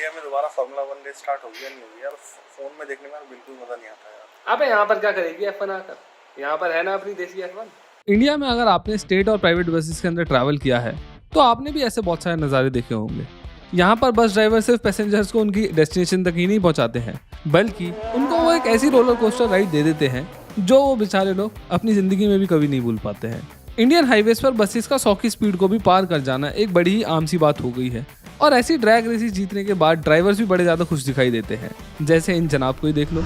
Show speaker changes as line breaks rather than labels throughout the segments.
India में दोबारा formula 1 race start होगी या नहीं होगी यार, फोन में देखने में बिल्कुल मजा नहीं आता यार।
अबे यहाँ पर क्या करेगी F1 आकर, यहाँ पर है ना अपनी देसी F1।
इंडिया में अगर आपने स्टेट और प्राइवेट बसेस के अंदर ट्रैवल किया है तो आपने भी ऐसे बहुत सारे नज़ारे देखे होंगे। यहाँ पर बस ड्राइवर सिर्फ पैसेंजर्स को उनकी डेस्टिनेशन तक ही नहीं पहुँचाते हैं, बल्कि उनको वो एक ऐसी रोलर कोस्टर राइड दे देते हैं जो वो बेचारे लोग अपनी ज़िंदगी में भी कभी नहीं भूल पाते हैं। इंडियन हाईवेज पर बसेस का 100 की स्पीड को भी पार कर जाना एक बड़ी ही आम सी बात हो गई है, और ऐसी ड्रैग रेसेस जीतने के बाद ड्राइवर्स भी बड़े ज़्यादा खुश दिखाई देते हैं। जैसे इन जनाब को ही देख लो।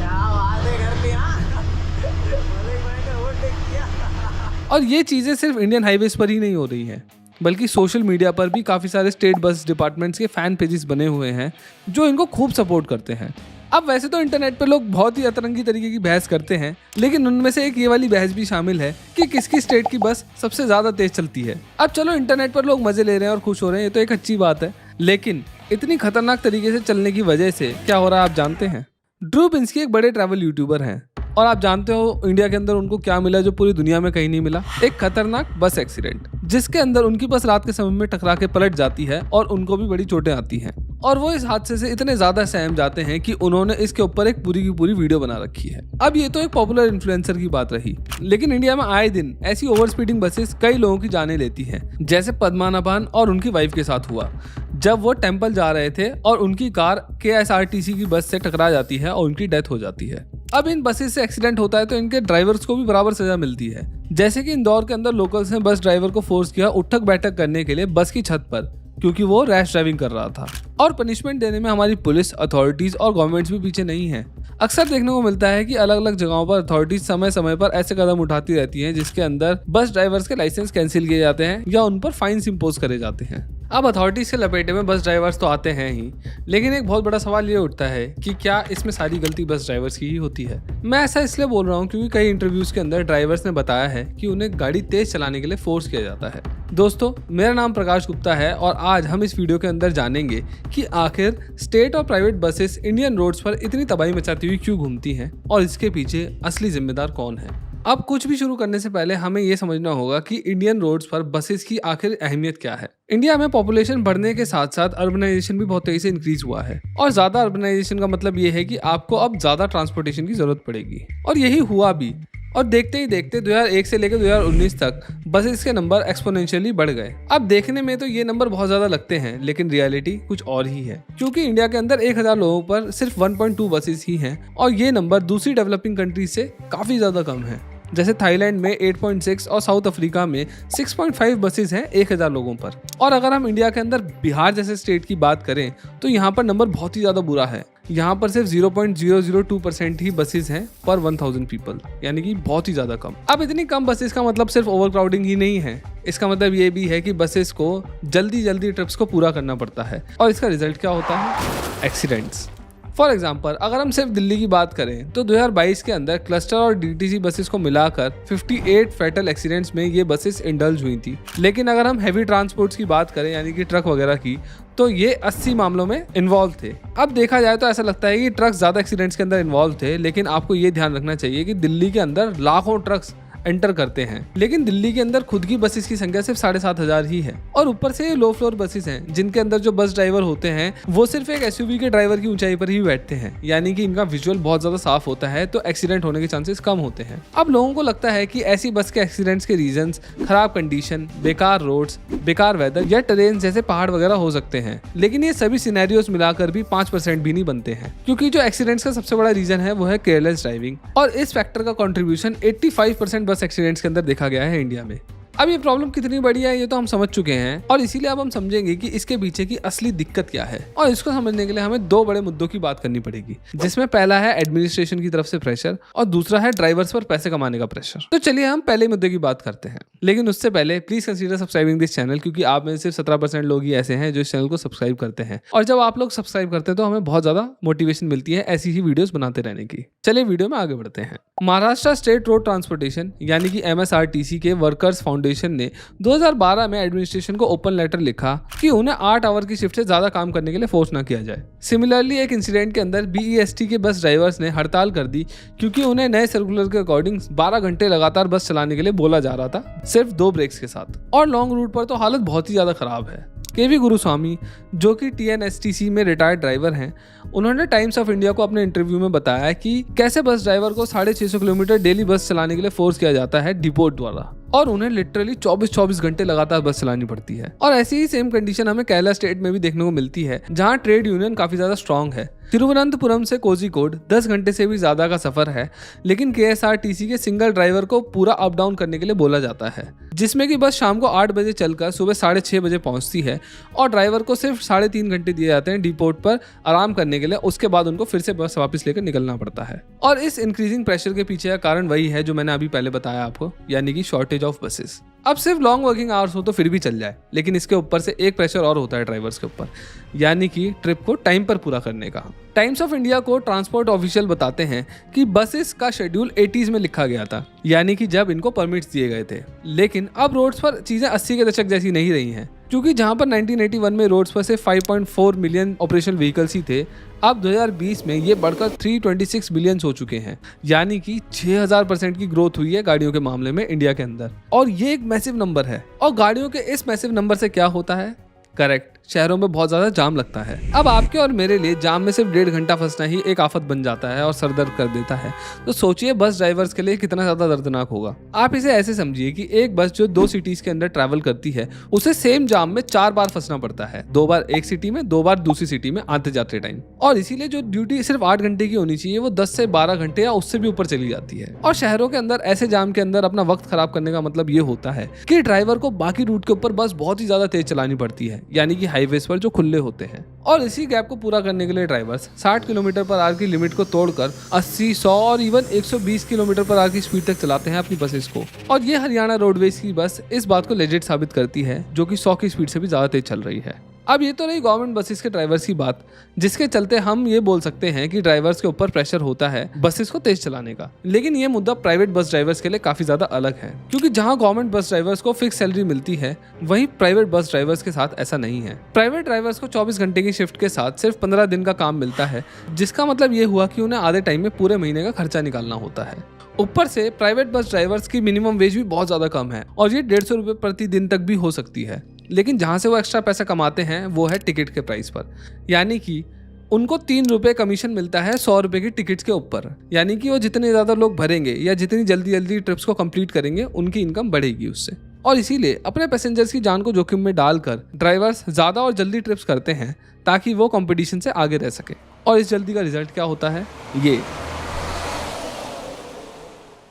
और ये चीज़ें सिर्फ इंडियन हाईवेज पर ही नहीं हो रही हैं, बल्कि सोशल मीडिया पर भी काफ़ी सारे स्टेट बस डिपार्टमेंट्स के फ़ैन पेजेस बने हुए हैं जो इनको खूब सपोर्ट करते हैं। अब वैसे तो इंटरनेट पर लोग बहुत ही अतरंगी तरीके की बहस करते हैं, लेकिन उनमें से एक ये वाली बहस भी शामिल है कि किसकी स्टेट की बस सबसे ज़्यादा तेज़ चलती है। अब चलो इंटरनेट पर लोग मज़े ले रहे हैं और खुश हो रहे हैं, ये तो एक अच्छी बात है, लेकिन इतनी खतरनाक तरीके से चलने की वजह से क्या हो रहा है आप जानते हैं? ड्रू पिंस्की एक बड़े ट्रैवल यूट्यूबर हैं, और आप जानते हो इंडिया के अंदर उनको क्या मिला जो पूरी दुनिया में कहीं नहीं मिला? एक खतरनाक बस एक्सीडेंट, जिसके अंदर उनकी बस रात के समय में टकरा के पलट जाती है और उनको भी बड़ी चोटें आती हैं। और वो इस हादसे से इतने ज्यादा सहम जाते हैं कि उन्होंने इसके ऊपर एक पूरी की पूरी वीडियो बना रखी है। अब ये तो एक पॉपुलर इन्फ्लुएंसर की बात रही, लेकिन इंडिया में आए दिन ऐसी ओवर स्पीडिंग बसेस कई लोगों की जानें लेती हैं। जैसे पद्मानाभन और उनकी वाइफ के साथ हुआ, जब वो टेम्पल जा रहे थे और उनकी कार KSRTC की बस से टकरा जाती है और उनकी डेथ हो जाती है। अब इन बसेस से एक्सीडेंट होता है तो इनके ड्राइवर्स को भी बराबर सजा मिलती है। जैसे कि इंदौर के अंदर लोकल्स ने बस ड्राइवर को फोर्स किया उठक बैठक करने के लिए बस की छत पर, क्योंकि वो रैश ड्राइविंग कर रहा था। और पनिशमेंट देने में हमारी पुलिस अथॉरिटीज और गवर्नमेंट्स भी पीछे नहीं है। अक्सर देखने को मिलता है कि अलग अलग जगहों पर अथॉरिटीज समय समय पर ऐसे कदम उठाती रहती हैं जिसके अंदर बस ड्राइवर्स के लाइसेंस कैंसिल किए जाते हैं या उन पर फाइन्स इंपोज करे जाते हैं। अब अथॉरिटीज के लपेटे में बस ड्राइवर्स तो आते हैं ही, लेकिन एक बहुत बड़ा सवाल ये उठता है कि क्या इसमें सारी गलती बस ड्राइवर्स की ही होती है? मैं ऐसा इसलिए बोल रहा हूँ क्योंकि कई इंटरव्यूज के अंदर ड्राइवर्स ने बताया है कि उन्हें गाड़ी तेज चलाने के लिए फोर्स किया जाता है। दोस्तों, मेरा नाम प्रकाश गुप्ता है और आज हम इस वीडियो के अंदर जानेंगे कि आखिर स्टेट और प्राइवेट बसेस इंडियन रोड्स पर इतनी तबाही मचाती हुई क्यों घूमती हैं और इसके पीछे असली जिम्मेदार कौन है। अब कुछ भी शुरू करने से पहले हमें यह समझना होगा कि इंडियन रोड्स पर बसेस की आखिर अहमियत क्या है। इंडिया में पॉपुलेशन बढ़ने के साथ साथ अर्बनाइजेशन भी बहुत तेजी से इंक्रीज हुआ है, और ज्यादा अर्बनाइजेशन का मतलब ये है कि आपको अब ज्यादा ट्रांसपोर्टेशन की जरूरत पड़ेगी, और यही हुआ भी। और देखते ही देखते 2001 से लेकर 2019 तक बसेस के नंबर एक्सपोनेंशियली बढ़ गए। अब देखने में तो ये नंबर बहुत ज्यादा लगते हैं, लेकिन रियलिटी कुछ और ही है, क्योंकि इंडिया के अंदर 1000 लोगों पर सिर्फ 1.2 बसेस ही हैं, और ये नंबर दूसरी डेवलपिंग कंट्रीज से काफी ज्यादा कम है। जैसे थाईलैंड में 8.6 और साउथ अफ्रीका में 6.5 बसेस हैं 1000 लोगों पर। और अगर हम इंडिया के अंदर बिहार जैसे स्टेट की बात करें तो यहाँ पर नंबर बहुत ही ज़्यादा बुरा है। यहाँ पर सिर्फ 0.002% ही बसेस हैं पर 1000 पीपल, यानी कि बहुत ही ज़्यादा कम। अब इतनी कम बसेस का मतलब सिर्फ ओवरक्राउडिंग ही नहीं है, इसका मतलब ये भी है कि बसेस को जल्दी जल्दी ट्रिप्स को पूरा करना पड़ता है, और इसका रिजल्ट क्या होता है? एक्सीडेंट्स। फॉर एग्जाम्पल, अगर हम सिर्फ दिल्ली की बात करें तो 2022 के अंदर क्लस्टर और DTC बसेस को मिलाकर 58 फैटल एक्सीडेंट्स में ये बसेस इंडल्ज हुई थी। लेकिन अगर हम हैवी ट्रांसपोर्ट्स की बात करें, यानी कि ट्रक वगैरह की, तो ये 80 मामलों में इन्वॉल्व थे। अब देखा जाए तो ऐसा लगता है कि ट्रक ज़्यादा एक्सीडेंट्स के अंदर इन्वॉल्व थे, लेकिन आपको ये ध्यान रखना चाहिए कि दिल्ली के अंदर लाखों ट्रक्स एंटर करते हैं, लेकिन दिल्ली के अंदर खुद की बसेस की संख्या सिर्फ 7500 ही है। और ऊपर से ये लो फ्लोर बसेस हैं, जिनके अंदर जो बस ड्राइवर होते हैं वो सिर्फ एक SUV के ड्राइवर की ऊंचाई पर ही बैठते हैं, यानी कि इनका विजुअल बहुत ज्यादा साफ होता है, तो एक्सीडेंट होने के चांसेस कम होते हैं। अब लोगों को लगता है कि ऐसी बस के एक्सीडेंट्स के रीजंस खराब कंडीशन, बेकार रोड्स, बेकार वेदर या टेरेन जैसे पहाड़ वगैरह हो सकते हैं, लेकिन ये सभी सिनेरियोस मिलाकर भी 5% भी नहीं बनते हैं, क्योंकि जो एक्सीडेंट्स का सबसे बड़ा रीजन है वो है केयरलेस ड्राइविंग, और इस फैक्टर का कॉन्ट्रीब्यूशन 85% बस एक्सीडेंट्स के अंदर देखा गया है इंडिया में। अब ये प्रॉब्लम कितनी बड़ी है ये तो हम समझ चुके हैं, और इसीलिए अब हम समझेंगे कि इसके पीछे की असली दिक्कत क्या है। और इसको समझने के लिए हमें दो बड़े मुद्दों की बात करनी पड़ेगी, जिसमें पहला है एडमिनिस्ट्रेशन की तरफ से प्रेशर और दूसरा है ड्राइवर्स पर पैसे कमाने का प्रेशर। तो चलिए हम पहले मुद्दे की बात करते हैं, लेकिन उससे पहले please consider subscribing this channel, क्योंकि आप में सिर्फ 17% लोग ही ऐसे हैं जो इस चैनल को सब्सक्राइब करते हैं, और जब आप लोग सब्सक्राइब करते हैं तो हमें बहुत ज्यादा मोटिवेशन मिलती है ऐसी ही वीडियोस बनाते रहने की। चलिए वीडियो में आगे बढ़ते हैं। महाराष्ट्र स्टेट रोड ट्रांसपोर्टेशन यानी कि MSRTC के वर्कर्स फाउंडेशन ने 2012 में एडमिनिस्ट्रेशन को ओपन लेटर लिखा कि उन्हें 8 आवर की शिफ्ट से ज्यादा काम करने के लिए फोर्स ना किया जाए। सिमिलरली एक इंसिडेंट के अंदर BEST के बस ड्राइवर्स ने हड़ताल कर दी क्योंकि उन्हें नए सर्कुलर के अकॉर्डिंग 12 घंटे लगातार बस चलाने के लिए बोला जा रहा था, सिर्फ 2 ब्रेक्स के साथ। और लॉन्ग रूट पर तो हालत बहुत ही ज्यादा खराब है। केवी गुरुस्वामी, जो कि TNSTC में रिटायर्ड ड्राइवर हैं, उन्होंने टाइम्स ऑफ इंडिया को अपने इंटरव्यू में बताया कि कैसे बस ड्राइवर को 650 किलोमीटर डेली बस चलाने के लिए फोर्स किया जाता है डिपोट द्वारा, और उन्हें लिटरली 24-24 घंटे लगातार बस चलानी पड़ती है। और ऐसी ही सेम कंडीशन हमें केरला स्टेट में भी देखने को मिलती है, जहां ट्रेड यूनियन काफी ज्यादा स्ट्रांग है। तिरुवनंतपुरम से कोझिकोड 10 घंटे से भी ज्यादा का सफर है, लेकिन KSRTC के सिंगल ड्राइवर को पूरा अप डाउन करने के लिए बोला जाता है, जिसमें कि बस शाम को 8 बजे चलकर सुबह 6:30 बजे पहुंचती है, और ड्राइवर को सिर्फ 3.5 घंटे दिए जाते हैं डिपोट पर आराम करने के लिए। उसके बाद उनको फिर से बस वापस लेकर निकलना पड़ता है। और इस इंक्रीजिंग प्रेशर के पीछे का कारण वही है जो मैंने अभी पहले बताया आपको, यानी कि शॉर्टेज ऑफ बसेस। अब सिर्फ लॉन्ग वर्किंग आवर्स हो तो फिर भी चल जाए, लेकिन इसके ऊपर से एक प्रेशर और होता है ड्राइवर्स के ऊपर, यानी कि ट्रिप को टाइम पर पूरा करने का। टाइम्स ऑफ इंडिया को ट्रांसपोर्ट ऑफिशियल बताते हैं कि बसेस का शेड्यूल 80s में लिखा गया था, यानी कि जब इनको परमिट्स दिए गए थे। लेकिन अब रोड्स पर चीजें 80 के दशक जैसी नहीं रही हैं, क्योंकि जहां पर 1981 में रोड्स पर सिर्फ 5.4 मिलियन ऑपरेशनल व्हीकल्स ही थे, अब 2020 में ये बढ़कर 326 बिलियन हो चुके हैं, यानी कि 6000% की ग्रोथ हुई है गाड़ियों के मामले में इंडिया के अंदर। और ये एक मैसिव नंबर है। और गाड़ियों के इस मैसिव नंबर से क्या होता है? करेक्ट, शहरों में बहुत ज्यादा जाम लगता है। अब आपके और मेरे लिए जाम में सिर्फ 1.5 घंटा फंसना ही एक आफत बन जाता है और सर दर्द कर देता है। तो सोचिए बस ड्राइवर्स के लिए कितना ज्यादा दर्दनाक होगा। आप इसे ऐसे समझिए कि एक बस जो 2 सिटीज के अंदर ट्रैवल करती है, उसे सेम जाम में 4 बार फंसना पड़ता है, 2 बार एक सिटी में, 2 बार दूसरी सिटी में आते जाते टाइम। और इसीलिए जो ड्यूटी सिर्फ 8 घंटे की होनी चाहिए, वो 10 से 12 घंटे या उससे भी ऊपर चली जाती है। और शहरों के अंदर ऐसे जाम के अंदर अपना वक्त खराब करने का मतलब ये होता है कि ड्राइवर को बाकी रूट के ऊपर बस बहुत ही ज्यादा तेज चलानी पड़ती है, यानी कि हाईवेज पर जो खुले होते हैं। और इसी गैप को पूरा करने के लिए ड्राइवर्स 60 किलोमीटर पर आवर की लिमिट को तोड़कर 80, 100 और इवन 120 किलोमीटर पर आवर की स्पीड तक चलाते हैं अपनी बसेस को। और ये हरियाणा रोडवेज की बस इस बात को लेजिट साबित करती है, जो कि 100 की स्पीड से भी ज्यादा तेज चल रही है। अब ये तो रही गवर्नमेंट बसेस के ड्राइवर्स की बात, जिसके चलते हम ये बोल सकते हैं कि ड्राइवर्स के ऊपर प्रेशर होता है बसेस को तेज चलाने का। लेकिन ये मुद्दा प्राइवेट बस ड्राइवर्स के लिए काफी ज्यादा अलग है, क्योंकि जहां गवर्नमेंट बस ड्राइवर्स को फिक्स सैलरी मिलती है, वहीं प्राइवेट बस ड्राइवर्स के साथ ऐसा नहीं है। प्राइवेट ड्राइवर्स को 24 घंटे की शिफ्ट के साथ सिर्फ 15 दिन का काम मिलता है, जिसका मतलब ये हुआ कि उन्हें आधे टाइम में पूरे महीने का खर्चा निकालना होता है। ऊपर से प्राइवेट बस ड्राइवर्स की मिनिमम वेज भी बहुत ज्यादा कम है, और ये 150 रुपए प्रति दिन तक भी हो सकती है। लेकिन जहां से वो एक्स्ट्रा पैसा कमाते हैं वो है टिकट के प्राइस पर, यानी कि उनको 3 रुपए कमीशन मिलता है 100 रुपए की टिकट्स के ऊपर। यानी कि वो जितने ज्यादा लोग भरेंगे या जितनी जल्दी ट्रिप्स को कंप्लीट करेंगे, उनकी इनकम बढ़ेगी उससे। और इसीलिए अपने पैसेंजर्स की जान को जोखिम में डालकर ड्राइवर्स ज्यादा और जल्दी ट्रिप्स करते हैं, ताकि वो कंपटीशन से आगे रह सके। और इस जल्दी का रिजल्ट क्या होता है? ये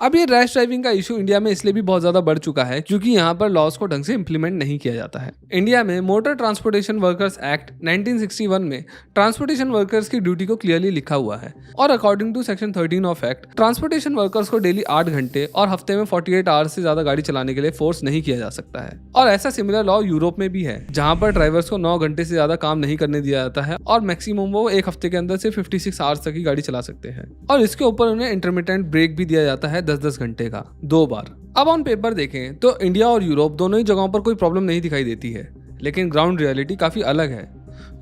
अब ये रैश ड्राइविंग का इशू इंडिया में इसलिए भी बहुत ज्यादा बढ़ चुका है, क्योंकि यहाँ पर लॉज को ढंग से इंप्लीमेंट नहीं किया जाता है। इंडिया में मोटर ट्रांसपोर्टेशन वर्कर्स एक्ट 1961 में ट्रांसपोर्टेशन वर्कर्स की ड्यूटी को क्लियरली लिखा हुआ है, और according to section 13 of act, transportation workers को डेली 8 घंटे और हफ्ते में 48 आवर्स से ज्यादा गाड़ी चलाने के लिए फोर्स नहीं किया जा सकता है। और ऐसा सिमिलर लॉ यूरोप में भी है, जहाँ पर ड्राइवर्स को 9 घंटे से ज्यादा काम नहीं करने दिया जाता है, और मैक्सिमम वो एक हफ्ते के अंदर सिर्फ 56 आवर्स तक की गाड़ी चला सकते हैं। और इसके ऊपर उन्हें इंटरमिटेंट ब्रेक भी दिया जाता है 10-10 घंटे का, 2 बार। अब ऑन पेपर देखें तो इंडिया और यूरोप दोनों ही जगहों पर कोई प्रॉब्लम नहीं दिखाई देती है, लेकिन ग्राउंड रियलिटी काफी अलग है।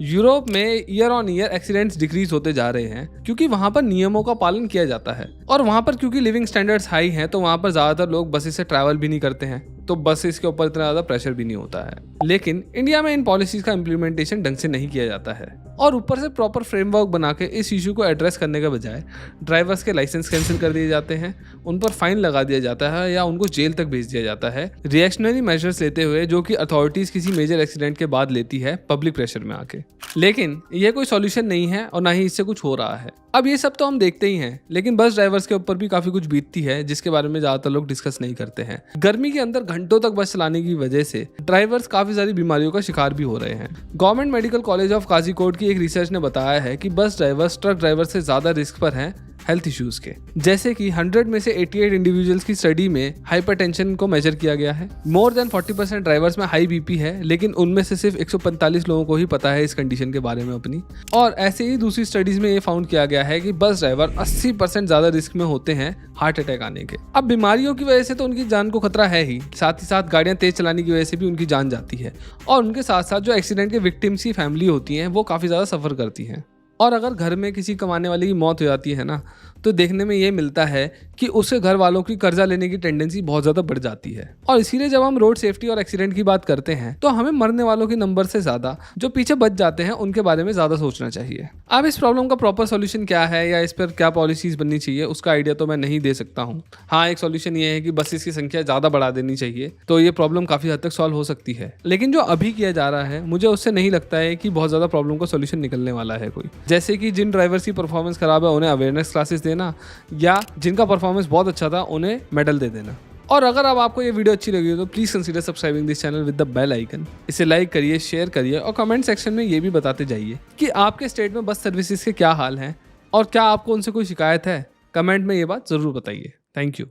यूरोप में year on year accidents decrease होते जा रहे हैं, क्योंकि वहां पर नियमों का पालन किया जाता है, और वहां पर क्योंकि लिविंग स्टैंडर्ड्स हाई हैं, तो वहां पर ज्यादातर लोग बसेस से ट्रैवल भी नहीं करते हैं, तो बसेस के ऊपर इतना ज्यादा प्रेशर भी नहीं होता है। लेकिन इंडिया में इन पॉलिसीज का इम्प्लीमेंटेशन ढंग से नहीं किया जाता है, और ऊपर से प्रॉपर फ्रेमवर्क बना के इस इशू को एड्रेस करने के बजाय ड्राइवर्स के लाइसेंस कैंसिल कर दिए जाते हैं, उन पर फाइन लगा दिया जाता है, या उनको जेल तक भेज दिया जाता है, रिएक्शनरी मेजर्स लेते हुए, जो कि अथॉरिटीज किसी मेजर एक्सीडेंट के बाद लेती है पब्लिक प्रेशर में आके। लेकिन यह कोई सॉल्यूशन नहीं है, और ना ही इससे कुछ हो रहा है। अब ये सब तो हम देखते ही हैं, लेकिन बस ड्राइवर्स के ऊपर भी काफी कुछ बीतती है, जिसके बारे में ज्यादातर लोग डिस्कस नहीं करते हैं। गर्मी के अंदर घंटों तक बस चलाने की वजह से ड्राइवर्स काफी सारी बीमारियों का शिकार भी हो रहे हैं। गवर्नमेंट मेडिकल कॉलेज ऑफ काजीकोट की एक रिसर्च ने बताया है कि बस ड्राइवर्स ट्रक ड्राइवर से ज्यादा रिस्क पर हैं हेल्थ इश्यूज के, जैसे कि 100 में से 88 इंडिविजुअल्स की स्टडी में हाइपरटेंशन को मेजर किया गया है। मोर देन 40% ड्राइवर्स में हाई बीपी है, लेकिन उनमें से सिर्फ 145 लोगों को ही पता है इस कंडीशन के बारे में अपनी। और ऐसे ही दूसरी स्टडीज में ये फाउंड किया गया है कि बस ड्राइवर 80% ज्यादा रिस्क में होते हैं हार्ट अटैक आने के। अब बीमारियों की वजह से तो उनकी जान को खतरा है ही, साथ ही साथ गाड़ियां तेज चलाने की वजह से भी उनकी जान जाती है, और उनके साथ साथ जो एक्सीडेंट के विक्टिम्स की फैमिली होती हैं, वो काफी ज्यादा सफर करती हैं। और अगर घर में किसी कमाने वाले की मौत हो जाती है ना, तो देखने में ये मिलता है कि उसके घर वालों की कर्जा लेने की टेंडेंसी बहुत ज़्यादा बढ़ जाती है। और इसीलिए जब हम रोड सेफ्टी और एक्सीडेंट की बात करते हैं तो हमें मरने वालों के नंबर से ज़्यादा जो पीछे बच जाते हैं उनके बारे में ज़्यादा सोचना चाहिए। अब इस प्रॉब्लम का प्रॉपर सॉल्यूशन क्या है या इस पर क्या पॉलिसीज़ बननी चाहिए, उसका आइडिया तो मैं नहीं दे सकता हूँ। हाँ, एक सॉल्यूशन ये है कि बसेस की संख्या ज़्यादा बढ़ा देनी चाहिए, तो ये प्रॉब्लम काफ़ी हद तक सॉल्व हो सकती है। लेकिन जो अभी किया जा रहा है, मुझे उससे नहीं लगता है कि बहुत ज़्यादा प्रॉब्लम का सॉल्यूशन निकलने वाला है कोई। जैसे कि जिन ड्राइवर्स की परफॉर्मेंस खराब है उन्हें अवेयरनेस क्लासेस देना, या जिनका परफॉर्मेंस बहुत अच्छा था उन्हें मेडल दे देना। और अगर अब आपको ये वीडियो अच्छी लगी हो तो please consider subscribing this channel with the bell icon. इसे लाइक करिए, शेयर करिए और कमेंट सेक्शन में ये भी बताते जाइए कि आपके स्टेट में बस सर्विसेज के क्या हाल हैं और क्या आपको उनसे कोई शिकायत है। कमेंट में ये बात ज़रूर बताइए। Thank you.